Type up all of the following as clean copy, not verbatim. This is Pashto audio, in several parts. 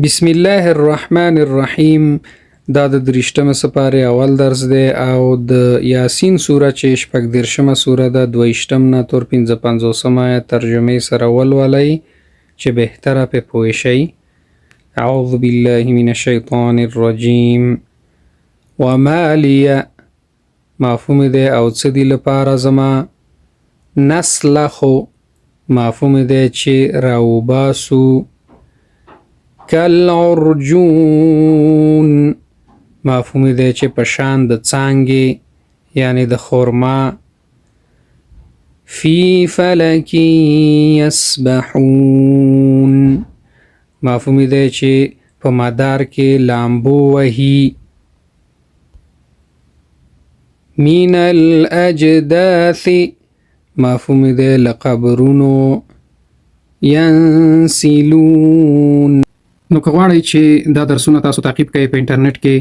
بسم الله الرحمن الرحیم. دا د 23مه سپارې اول درس دی او د یاسین سوره چې شپږ دېرشمه سوره ده 22 نه تر 55 آیت ترجمې سره ولولئ چې بهتره پې پوه شئ. اعوذ بالله من الشیطان الرجیم. وما لی مفهوم دی او څه دی لپاره زما، نسلخو مفهوم دی چې راوباسو، کالعرجون مفهوم دی چې په شان د څانګې یعنی د خرما، فی فلک یسبحون مفهوم دی چې په مدار کې لامبو وهي، من الاجداث مفهوم دی لقبرونو، ینسلون. نو که غواړئ چې دا درسونه تاسو تعقیب کړئ په انټرنیټ کې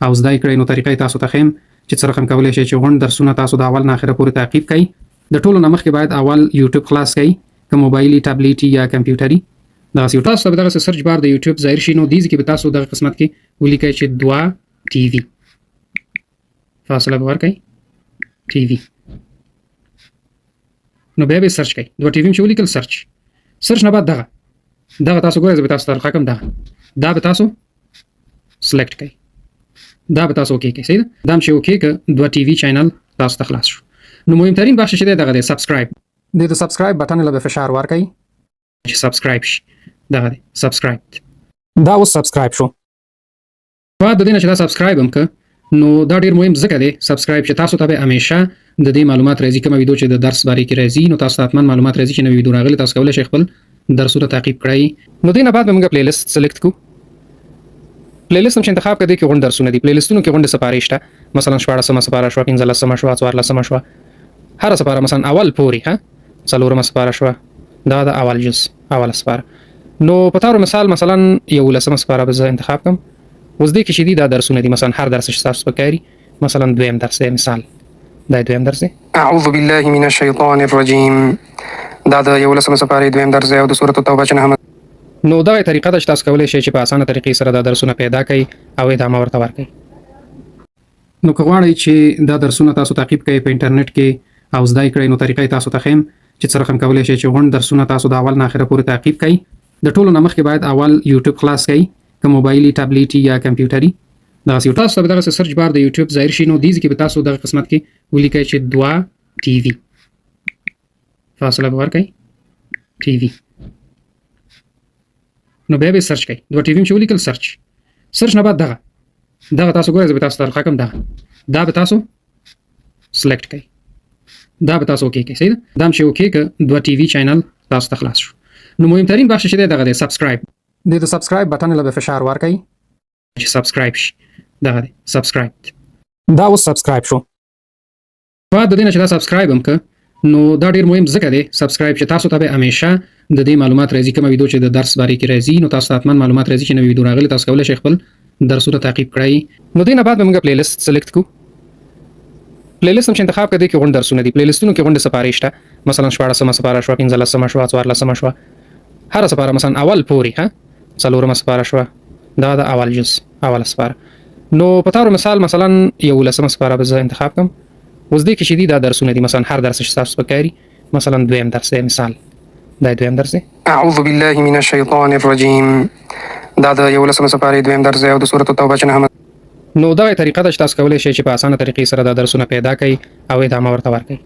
او زده کړئ نو طریقه تاسو ته ښیم چې څه رقم کولی شئ چې غونډ درسونه تاسو د اول نه اخره پورې تعقیب کړئ. د ټولو نه مخکې باید اول یوټیوب خلاص کړئ، که موبایلي ټابلیټي یا کمپیوټري. دغسې تاسو ته به دغسې سرچ بار د یوټیوب ظاهر شي، نو دې ځای کې به تاسو دغه قسمت کې ولیکئ چې 2 ټي وي، فاصله به ورکئ ټي وي، نو بیا به سرچ کړئ 2 ټي وي چې ولیکل سرچ نه بعد دغه تاسو ګورئ، زه به تاسو ته رقم دا به تاسو سلیکټ کړئ، دا به تاسو اوکې کړئ. صحیح ده، دا هم چې اوکې که 2 ټي وي چینل تاسو ته خلاص شو. نو مهمترین بخش چې دی دغه دی سبسکرایب. د سبسکرایب بټن له فشار ورکړئ چې سبسکرایب شي. دغه دی سبسکرایب، دا اوس سبسکرایب شو. بعد د دې نه چې دا سبسکرایب هم که نو دا ډیر مهم ځکه دی سبسکرایب چې تاسو ته به همیشه د دې معلومات راځي. کومه ویډیو چې د درس باره کې راځي نو تاسو ته حتما معلومات راځي چې نوې ویډیو راغلي، تاسو کولی شئ خپل درسونه تعقیب کړئ. نو دې نه بعد به موږ پلی لیست سلیکټ کړو. پلی لیست هم چې انتخاب کړئ کې غونډ درسونه دي. پلی لیستونو کې غونډې سپارې شته، مثلا 14مه سپاره شوه، 15مه شوه، 14مه شوه، هره سپاره مثلا اول پورې 4مه سپاره شوه، دا د اول جز اوله سپاره. نو په طور مثال مثلا 11مه سپاره به زه انتخاب کړم. اوس دې کې چې دي دا درسونه دي، مثلا هر درس چې تاسو پکې کاري، مثلا دویم درس دی، مثال دا دویم درس دی. اعوذ بالله من الشیطان الرجیم. دا د 11مه سپاره دویم درس دی او د سورۃ التوبه چې 9. نو دغه طریقه ده چې تاسو کولی شئ چې په اسانه طریقې سره دا درسونه پیدا کړئ او ادامه ورته ورکړئ. نو که غواړئ چې دا درسونه تاسو تعقیب کړئ په انټرنیټ کې او زده کړئ نو طریقه تاسو ته ښیم چې څه رقم کولی شئ چې غونډ درسونه تاسو د اول نه اخره پورې تعقیب کړئ. د ټولو نه مخکې باید اول یوټیوب خلاص کړئ، که موبایلي ټابلیټي یا کمپیوټري. دغسې تاسو ته به دغسې سرچ بار د یوټیوب ظاهر شي، نو دې ځای کې به تاسو دغه قسمت کې ولیکئ چې 2 ټي وي، فاصله به ورکئ ټي وي، نو بیا به سرچ کړئ 2 ټي وي چې ولیکل سرچ نه بعد دغه تاسو ګورئ، زه به تاسو ته رقم دا به تاسو سلیکټ کړئ، دا به تاسو اوکې کړئ. صحیح ده، دا هم چې اوکې که 2 ټي وي چینل تاسو ته خلاص شو. نو مهمترین بخش چې دی دغه دی سبسکرایب. د سبسکرایب بټن له فشار ورکړئ چې سبسکرایب شي. دغه دی سبسکرایب، دا اوس سبسکرایب شو. بعد د دې نه چې دا سبسکرایب هم که نو دا ډیر مهم ځکه دی سبسکرایب چې تاسو ته به همیشه د دې معلومات راځي. کومه ویډیو چې د درس باره کې راځي نو تاسو ته حتما معلومات راځي چې نوې ویډیو راغلي، تاسو کولی شئ خپل درسونه تعقیب کړئ. نو دې نه بعد به موږ پلی لیست سلیکټ کړو. پلی لیست هم چې انتخاب کړئ کې غونډ درسونه دي. پلی لیستونو کې غونډې سپارې شته، مثلا 14مه سپاره شوه، 15مه شوه، 14مه شوه، هره سپاره مثلا اول پورې 4مه سپاره شوه، دا د اول جز اوله سپاره. نو په طور مثال مثلا 11مه سپاره به زه انتخاب کړم. اوس دې کې چې دي دا درسونه دي، مثلا هر درس چې تاسو پکې کاري، مثلا دویم درس دی، مثال دا دویم درس دی. اعوذ بالله من الشیطان الرجیم. دا د 11مه سپاره دویم درس دی او د سورۃ التوبه چې 9. نو دغه طریقه ده چې تاسو کولی شئ چې په اسانه طریقې سره دا درسونه پیدا کړئ او ادامه ورته ورکړئ.